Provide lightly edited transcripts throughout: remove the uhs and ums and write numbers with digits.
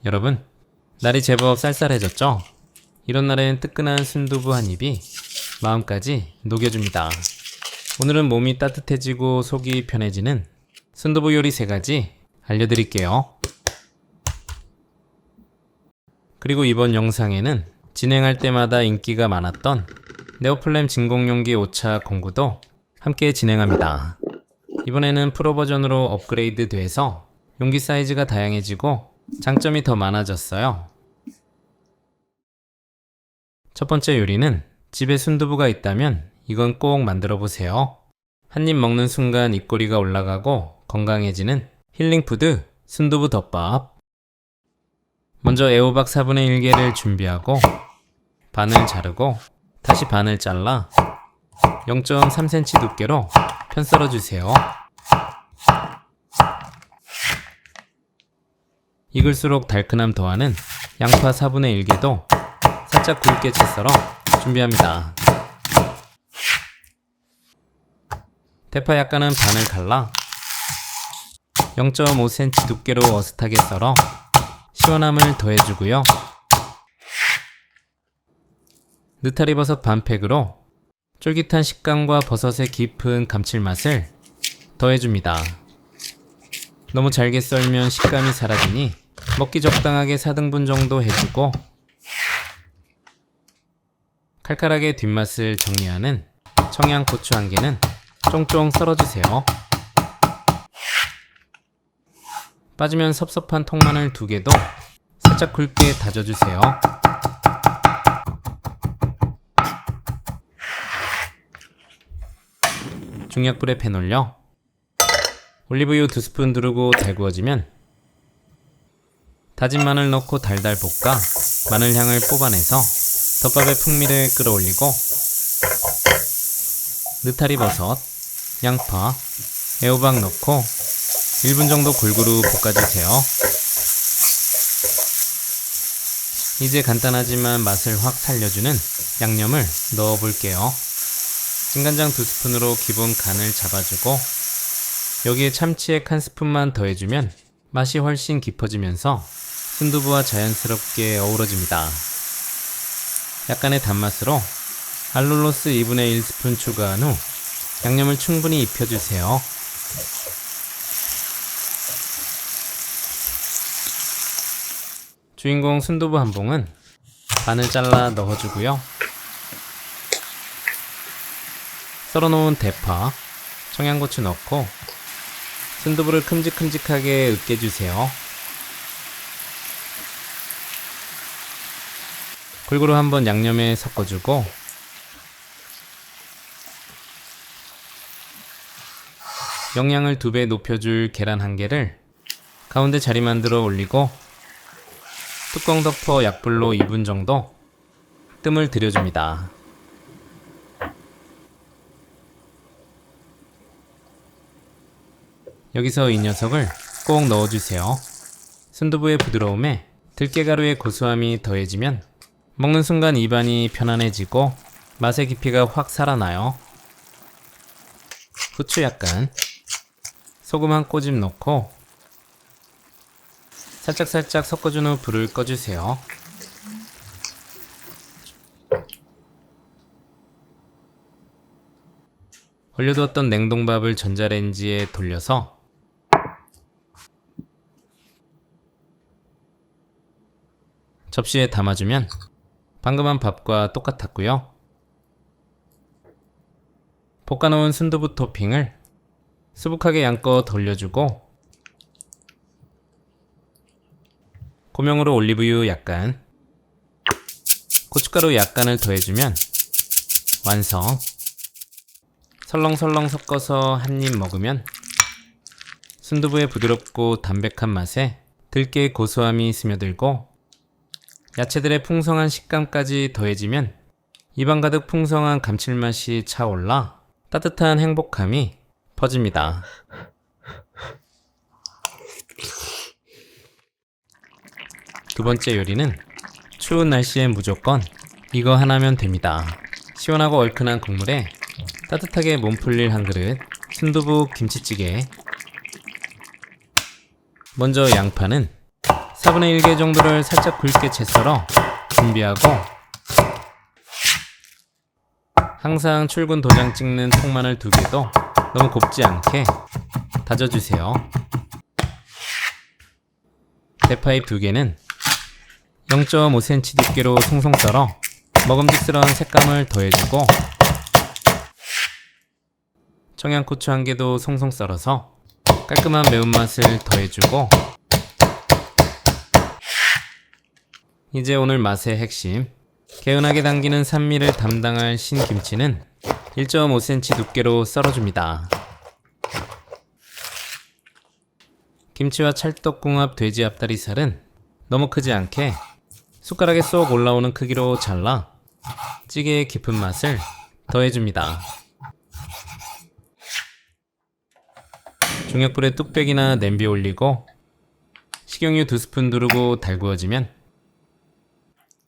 여러분, 날이 제법 쌀쌀해졌죠? 이런 날엔 뜨끈한 순두부 한 입이 마음까지 녹여줍니다. 오늘은 몸이 따뜻해지고 속이 편해지는 순두부 요리 3가지 알려드릴게요. 그리고 이번 영상에는 진행할 때마다 인기가 많았던 네오플램 진공용기 오차 공구도 함께 진행합니다. 이번에는 프로 버전으로 업그레이드 돼서 용기 사이즈가 다양해지고 장점이 더 많아졌어요. 첫 번째 요리는 집에 순두부가 있다면 이건 꼭 만들어 보세요. 한 입 먹는 순간 입꼬리가 올라가고 건강해지는 힐링푸드 순두부 덮밥. 먼저 애호박 4분의 1개를 준비하고 반을 자르고 다시 반을 잘라 0.3cm 두께로 편 썰어 주세요. 익을수록 달큰함 더하는 양파 4분의 1개도 살짝 굵게 채 썰어 준비합니다. 대파 약간은 반을 갈라 0.5cm 두께로 어슷하게 썰어 시원함을 더해주고요. 느타리버섯 반팩으로 쫄깃한 식감과 버섯의 깊은 감칠맛을 더해줍니다. 너무 잘게 썰면 식감이 사라지니 먹기 적당하게 4등분 정도 해주고 칼칼하게 뒷맛을 정리하는 청양고추 1개는 쫑쫑 썰어주세요. 빠지면 섭섭한 통마늘 2개도 살짝 굵게 다져주세요. 중약불에 팬 올려 올리브유 2스푼 두르고 달구어지면 다진 마늘 넣고 달달 볶아 마늘향을 뽑아내서 덮밥의 풍미를 끌어올리고 느타리버섯, 양파, 애호박 넣고 1분 정도 골고루 볶아주세요. 이제 간단하지만 맛을 확 살려주는 양념을 넣어볼게요. 진간장 2스푼으로 기본 간을 잡아주고 여기에 참치액 1스푼만 더해주면 맛이 훨씬 깊어지면서 순두부와 자연스럽게 어우러집니다. 약간의 단맛으로 알룰로스 2분의 1스푼 추가한 후 양념을 충분히 입혀주세요. 주인공 순두부 한 봉은 반을 잘라 넣어주고요. 썰어놓은 대파, 청양고추 넣고 순두부를 큼직큼직하게 으깨주세요. 골고루 한번 양념에 섞어주고 영양을 2배 높여줄 계란 1개를 가운데 자리 만들어 올리고 뚜껑 덮어 약불로 2분 정도 뜸을 들여줍니다. 여기서 이 녀석을 꼭 넣어주세요. 순두부의 부드러움에 들깨가루의 고소함이 더해지면 먹는 순간 입안이 편안해지고 맛의 깊이가 확 살아나요. 후추 약간, 소금 한 꼬집 넣고 살짝살짝 섞어준 후 불을 꺼주세요. 얼려두었던 냉동밥을 전자레인지에 돌려서 접시에 담아주면 방금 한 밥과 똑같았고요. 볶아놓은 순두부 토핑을 수북하게 양껏 돌려주고 고명으로 올리브유 약간, 고춧가루 약간을 더해주면 완성. 설렁설렁 섞어서 한 입 먹으면 순두부의 부드럽고 담백한 맛에 들깨의 고소함이 스며들고 야채들의 풍성한 식감까지 더해지면 입안 가득 풍성한 감칠맛이 차올라 따뜻한 행복함이 퍼집니다. 두 번째 요리는 추운 날씨엔 무조건 이거 하나면 됩니다. 시원하고 얼큰한 국물에 따뜻하게 몸 풀릴 한 그릇 순두부 김치찌개. 먼저 양파는 4분의 1개 정도를 살짝 굵게 채 썰어 준비하고, 항상 출근 도장 찍는 통마늘 2개도 너무 곱지 않게 다져주세요. 대파잎 2개는 0.5cm 두께로 송송 썰어 먹음직스러운 색감을 더해주고, 청양고추 1개도 송송 썰어서 깔끔한 매운맛을 더해주고, 이제 오늘 맛의 핵심, 개운하게 당기는 산미를 담당할 신김치는 1.5cm 두께로 썰어줍니다. 김치와 찰떡궁합 돼지 앞다리살은 너무 크지 않게 숟가락에 쏙 올라오는 크기로 잘라 찌개의 깊은 맛을 더해줍니다. 중약불에 뚝배기나 냄비에 올리고 식용유 2스푼 두르고 달구어지면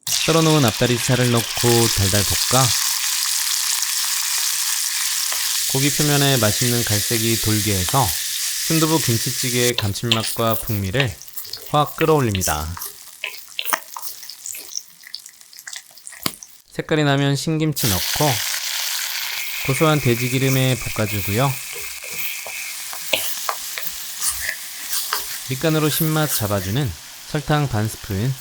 썰어놓은 앞다리살을 넣고 달달 볶아 고기 표면에 맛있는 갈색이 돌게 해서 순두부 김치찌개의 감칠맛과 풍미를 확 끌어올립니다. 색깔이 나면 신김치 넣고 고소한 돼지기름에 볶아주고요. 밑간으로 신맛 잡아주는 설탕 반 스푼,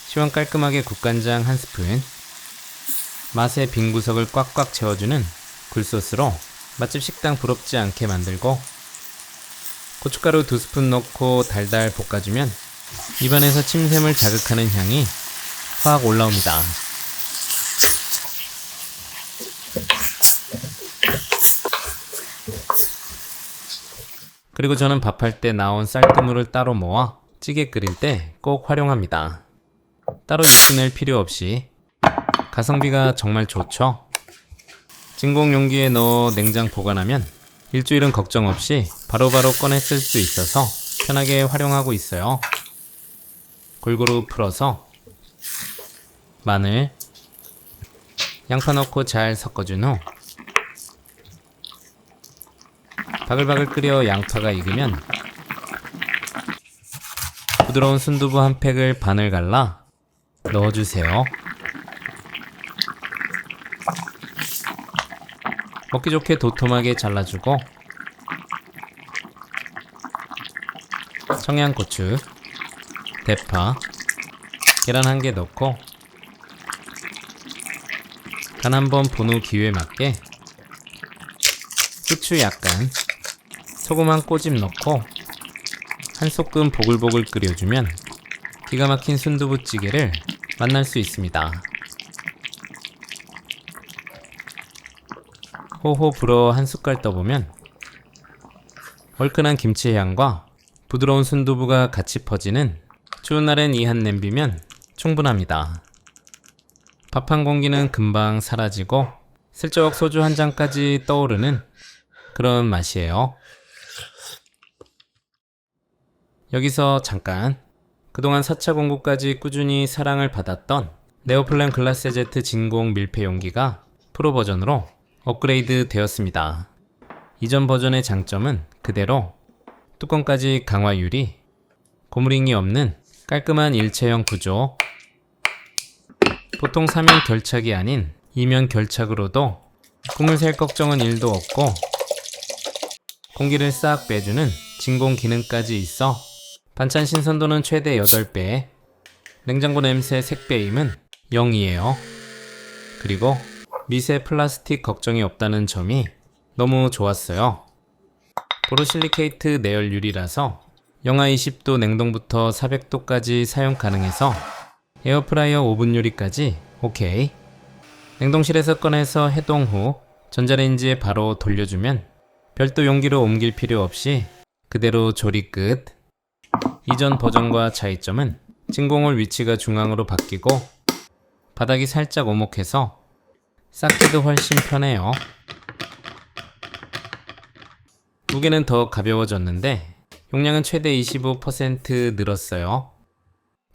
시원 깔끔하게 국간장 1스푼, 맛의 빈 구석을 꽉꽉 채워주는 굴소스로 맛집 식당 부럽지 않게 만들고, 고춧가루 2스푼 넣고 달달 볶아주면 입안에서 침샘을 자극하는 향이 확 올라옵니다. 그리고 저는 밥할 때 나온 쌀뜨물을 따로 모아 찌개 끓일 때 꼭 활용합니다. 따로 익혀낼 필요 없이 가성비가 정말 좋죠. 진공 용기에 넣어 냉장 보관하면 일주일은 걱정 없이 바로바로 꺼내 쓸 수 있어서 편하게 활용하고 있어요. 골고루 풀어서 마늘, 양파 넣고 잘 섞어준 후 바글바글 끓여 양파가 익으면 부드러운 순두부 한 팩을 반을 갈라 넣어주세요. 먹기 좋게 도톰하게 잘라주고, 청양고추, 대파, 계란 1개 넣고 간 한번 본 후 기호에 맞게 후추 약간, 소금 한 꼬집 넣고 한 소끔 보글보글 끓여주면 기가 막힌 순두부찌개를 만날 수 있습니다. 호호 불어 한 숟갈 떠보면 얼큰한 김치의 향과 부드러운 순두부가 같이 퍼지는 추운 날엔 이 한 냄비면 충분합니다. 밥 한 공기는 금방 사라지고 슬쩍 소주 한 잔까지 떠오르는 그런 맛이에요. 여기서 잠깐, 그동안 4차 공구까지 꾸준히 사랑을 받았던 네오플랜 글라세제트 진공 밀폐 용기가 프로 버전으로 업그레이드 되었습니다. 이전 버전의 장점은 그대로 뚜껑까지 강화 유리, 고무링이 없는 깔끔한 일체형 구조, 보통 3면 결착이 아닌 2면 결착으로도 국물 셀 걱정은 1도 없고 공기를 싹 빼주는 진공 기능까지 있어 반찬 신선도는 최대 8배, 냉장고 냄새 색배임은 0이에요. 그리고 미세 플라스틱 걱정이 없다는 점이 너무 좋았어요. 보로실리케이트 내열 유리라서 영하 20도 냉동부터 400도까지 사용 가능해서 에어프라이어 오븐 요리까지 오케이. 냉동실에서 꺼내서 해동 후 전자레인지에 바로 돌려주면 별도 용기로 옮길 필요 없이 그대로 조리 끝. 이전 버전과 차이점은 진공홀 위치가 중앙으로 바뀌고 바닥이 살짝 오목해서 쌓기도 훨씬 편해요. 무게는 더 가벼워졌는데 용량은 최대 25% 늘었어요.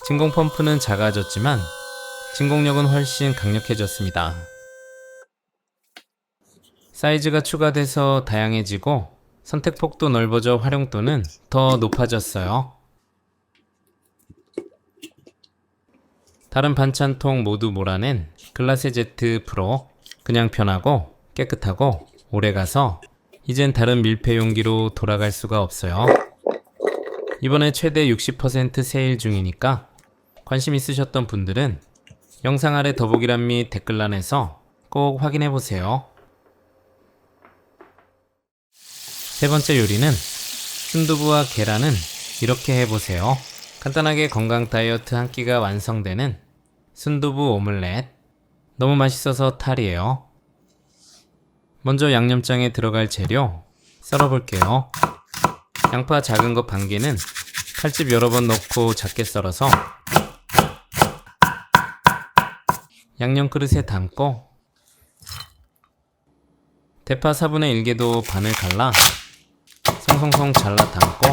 진공 펌프는 작아졌지만 진공력은 훨씬 강력해졌습니다. 사이즈가 추가돼서 다양해지고 선택폭도 넓어져 활용도는 더 높아졌어요. 다른 반찬통 모두 몰아낸 글라세제트 프로. 그냥 편하고 깨끗하고 오래가서 이젠 다른 밀폐 용기로 돌아갈 수가 없어요. 이번에 최대 60% 세일 중이니까 관심 있으셨던 분들은 영상 아래 더보기란 및 댓글란에서 꼭 확인해보세요. 세 번째 요리는 순두부와 계란은 이렇게 해보세요. 간단하게 건강 다이어트 한 끼가 완성되는 순두부 오믈렛. 너무 맛있어서 탈이에요. 먼저 양념장에 들어갈 재료 썰어볼게요. 양파 작은 거 반 개는 칼집 여러 번 넣고 작게 썰어서 양념 그릇에 담고, 대파 4분의 1개도 반을 갈라 송송송 잘라 담고,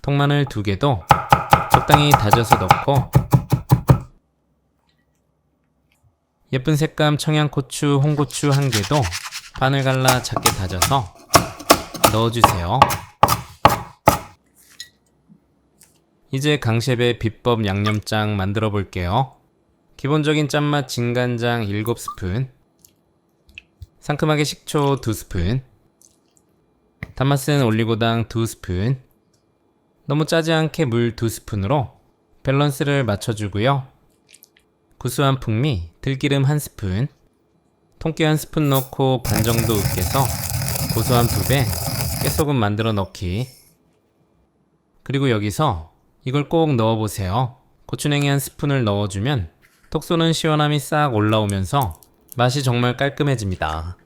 통마늘 2개도 적당히 다져서 넣고, 예쁜 색감 청양고추, 홍고추 1개도 반을 갈라 작게 다져서 넣어주세요. 이제 강셰프의 비법 양념장 만들어 볼게요. 기본적인 짠맛 진간장 7스푼, 상큼하게 식초 2스푼, 단맛은 올리고당 2스푼, 너무 짜지 않게 물 2스푼으로 밸런스를 맞춰주고요. 구수한 풍미 들기름 1스푼, 통깨 1스푼 넣고 반 정도 으깨서 고소한 2배 깨소금 만들어 넣기. 그리고 여기서 이걸 꼭 넣어보세요. 고추냉이 1스푼을 넣어주면 톡 쏘는 시원함이 싹 올라오면서 맛이 정말 깔끔해집니다.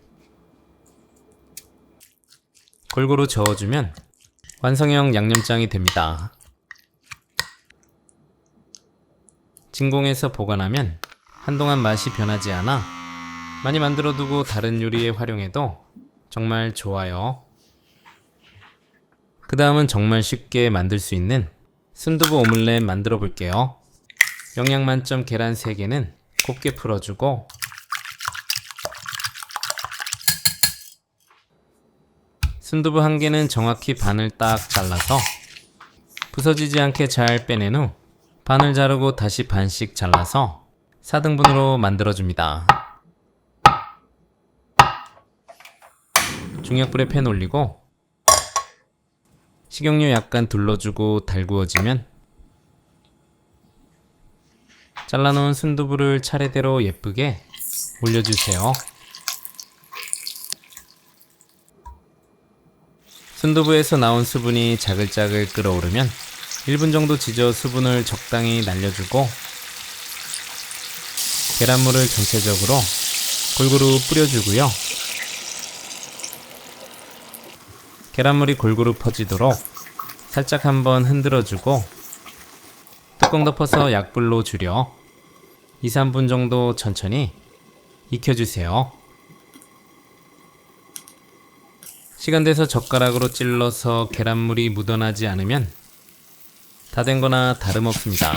골고루 저어주면 완성형 양념장이 됩니다. 진공해서 보관하면 한동안 맛이 변하지 않아 많이 만들어두고 다른 요리에 활용해도 정말 좋아요. 그 다음은 정말 쉽게 만들 수 있는 순두부 오믈렛 만들어 볼게요. 영양 만점 계란 3개는 곱게 풀어주고, 순두부 1개는 정확히 반을 딱 잘라서 부서지지 않게 잘 빼낸 후 반을 자르고 다시 반씩 잘라서 4등분으로 만들어줍니다. 중약불에 팬 올리고 식용유 약간 둘러주고 달구어지면 잘라놓은 순두부를 차례대로 예쁘게 올려주세요. 순두부에서 나온 수분이 자글자글 끓어오르면 1분 정도 지져 수분을 적당히 날려주고, 계란물을 전체적으로 골고루 뿌려주고요. 계란물이 골고루 퍼지도록 살짝 한번 흔들어주고 뚜껑 덮어서 약불로 줄여 2-3분 정도 천천히 익혀주세요. 시간 돼서 젓가락으로 찔러서 계란물이 묻어나지 않으면 다 된 거나 다름없습니다.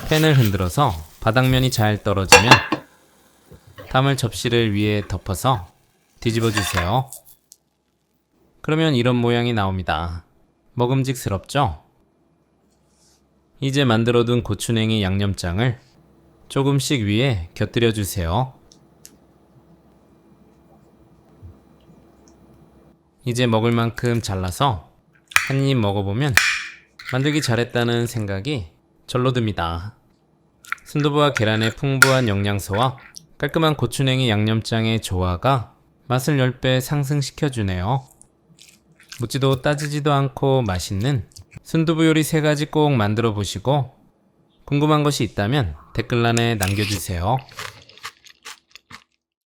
팬을 흔들어서 바닥면이 잘 떨어지면 담을 접시를 위에 덮어서 뒤집어 주세요. 그러면 이런 모양이 나옵니다. 먹음직스럽죠? 이제 만들어둔 고추냉이 양념장을 조금씩 위에 곁들여 주세요. 이제 먹을 만큼 잘라서 한 입 먹어보면 만들기 잘했다는 생각이 절로 듭니다. 순두부와 계란의 풍부한 영양소와 깔끔한 고추냉이 양념장의 조화가 맛을 10배 상승시켜주네요. 묻지도 따지지도 않고 맛있는 순두부 요리 3가지 꼭 만들어 보시고 궁금한 것이 있다면 댓글란에 남겨주세요.